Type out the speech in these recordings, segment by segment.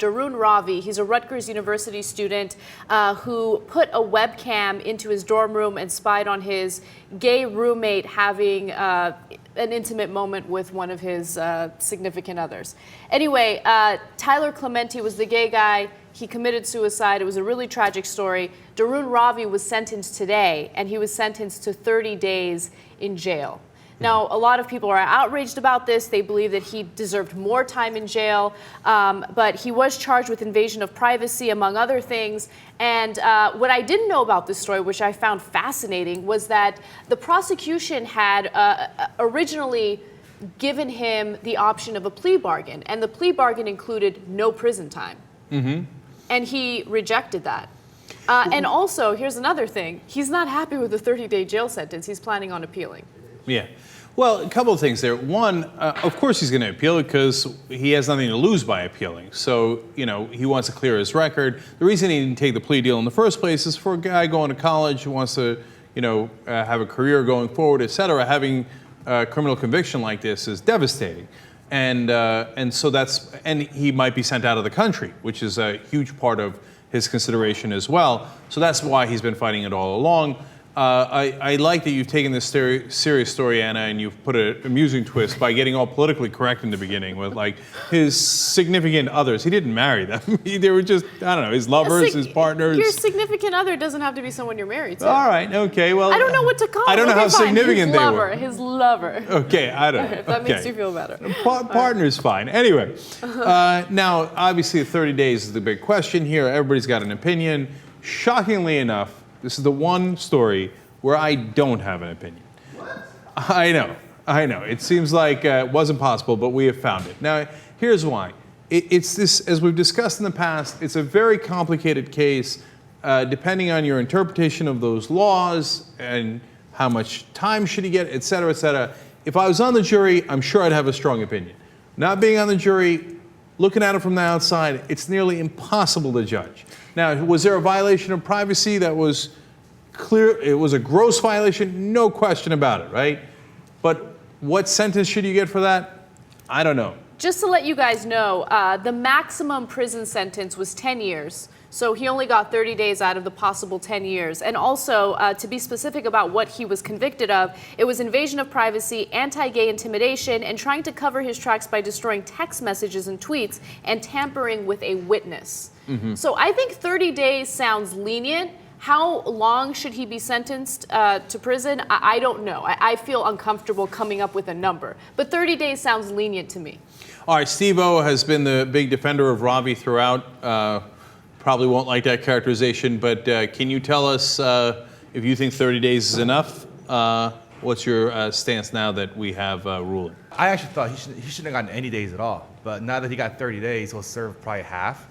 Dharun Ravi. He's a Rutgers University student who put a webcam into his dorm room and spied on his gay roommate having an intimate moment with one of his significant others. Anyway, Tyler Clementi was the gay guy. He committed suicide. It was a really tragic story. Dharun Ravi was sentenced today, and he was sentenced to 30 days in jail. Now, a lot of people are outraged about this. They believe that he deserved more time in jail, but he was charged with invasion of privacy, among other things. And what I didn't know about this story, which I found fascinating, was that the prosecution had originally given him the option of a plea bargain, and the plea bargain included no prison time. Mm-hmm. And he rejected that. And also, here's another thing. He's not happy with the 30-day jail sentence. He's planning on appealing. Yeah. Well, a couple of things there. One, of course he's going to appeal because he has nothing to lose by appealing. So, you know, he wants to clear his record. The reason he didn't take the plea deal in the first place is for a guy going to college who wants to, you know, have a career going forward, et cetera. Having a criminal conviction like this is devastating. And so that's, and he might be sent out of the country, which is a huge part of his consideration as well. So that's why he's been fighting it all along. I like that you've taken this serious story, Anna, and you've put an amusing twist by getting all politically correct in the beginning with, like, his significant others. He didn't marry them. They were just, I don't know, his lovers, his partners. Your significant other doesn't have to be someone you're married to. All right, okay, well. I don't know what to call it. I don't know how significant they were. His lover. Okay, I don't know. If that makes you feel better. Partner's fine. Anyway, now, obviously, 30 days is the big question here. Everybody's got an opinion. Shockingly enough, this is the one story where I don't have an opinion. What? I know. It seems like it wasn't possible, but we have found it. Now, here's why. It's this, as we've discussed in the past, it's a very complicated case, depending on your interpretation of those laws and how much time should he get, et cetera, et cetera. If I was on the jury, I'm sure I'd have a strong opinion. Not being on the jury, looking at it from the outside, it's nearly impossible to judge. Now, was there a violation of privacy that was clear? It was a gross violation, no question about it, right? But what sentence should you get for that? I don't know. Just to let you guys know, the maximum prison sentence was 10 years. So he only got 30 days out of the possible 10 years. And also, to be specific about what he was convicted of, it was invasion of privacy, anti-gay intimidation, and trying to cover his tracks by destroying text messages and tweets, and tampering with a witness. Mm-hmm. So I think 30 days sounds lenient. How long should he be sentenced to prison? I don't know. I feel uncomfortable coming up with a number. But 30 days sounds lenient to me. All right, Steve-O has been the big defender of Ravi throughout. Probably won't like that characterization, but can you tell us if you think 30 days is enough? What's your stance now that we have ruling? I actually thought he shouldn't have gotten any days at all. But now that he got 30 days, he'll serve probably half.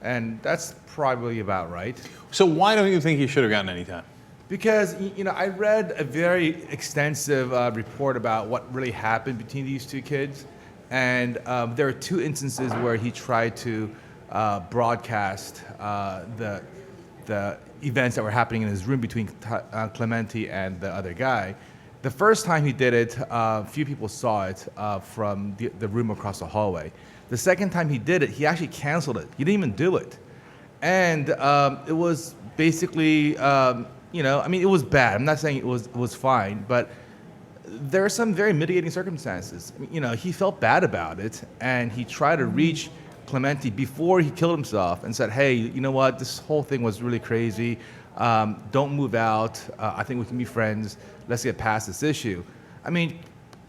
And that's probably about right. So why don't you think he should have gotten any time? Because, you know, I read a very extensive report about what really happened between these two kids. And there are two instances where he tried to broadcast the events that were happening in his room between Clementi and the other guy. The first time he did it, few people saw it from the room across the hallway. The second time he did it, he actually canceled it. He didn't even do it. And it was basically, you know, I mean, it was bad. I'm not saying it was fine, but there are some very mitigating circumstances. You know, he felt bad about it, and he tried to reach Clementi before he killed himself and said, hey, you know what, this whole thing was really crazy. Don't move out. I think we can be friends. Let's get past this issue. I mean,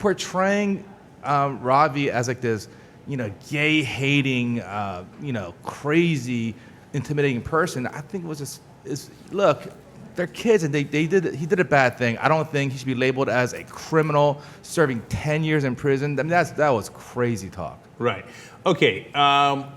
portraying Ravi as like this, you know, gay-hating, you know, crazy, intimidating person, I think it was just, look, they're kids and he did a bad thing. I don't think he should be labeled as a criminal serving 10 years in prison. I mean, that was crazy talk. Right. Okay,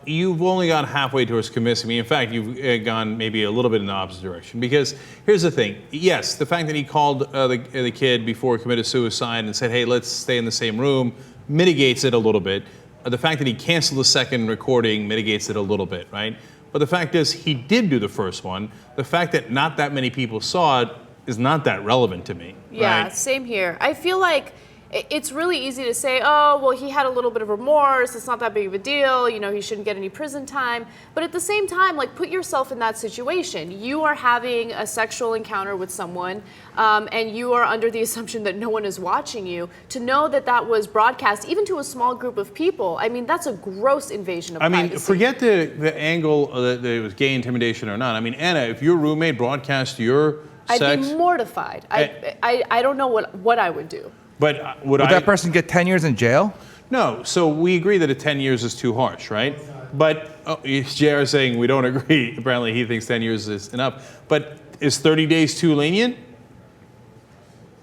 you've only gone halfway towards convincing me. In fact, you've gone maybe a little bit in the opposite direction. Because here's the thing. Yes, the fact that he called the kid before he committed suicide and said, hey, let's stay in the same room, mitigates it a little bit. The fact that he canceled the second recording mitigates it a little bit, right? But the fact is, he did do the first one. The fact that not that many people saw it is not that relevant to me. Yeah, right? Same here. I feel like it's really easy to say, oh, well, he had a little bit of remorse. It's not that big of a deal. You know, he shouldn't get any prison time. But at the same time, like, put yourself in that situation. You are having a sexual encounter with someone, and you are under the assumption that no one is watching you. To know that that was broadcast, even to a small group of people, I mean, that's a gross invasion of privacy. I mean, forget the angle that it was gay intimidation or not. I mean, Anna, if your roommate broadcast your sex... I'd be mortified. I don't know what I would do. But would that person get 10 years in jail? No. So we agree that 10 years is too harsh, right? But JR is saying we don't agree. Apparently he thinks 10 years is enough. But is 30 days too lenient?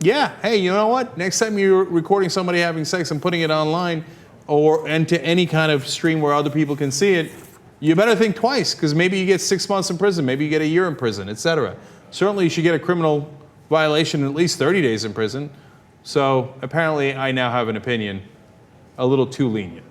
Yeah. Hey, you know what? Next time you're recording somebody having sex and putting it online or into any kind of stream where other people can see it, you better think twice, because maybe you get 6 months in prison, maybe you get a year in prison, etc. Certainly you should get a criminal violation and at least 30 days in prison. So apparently I now have an opinion a little too lenient.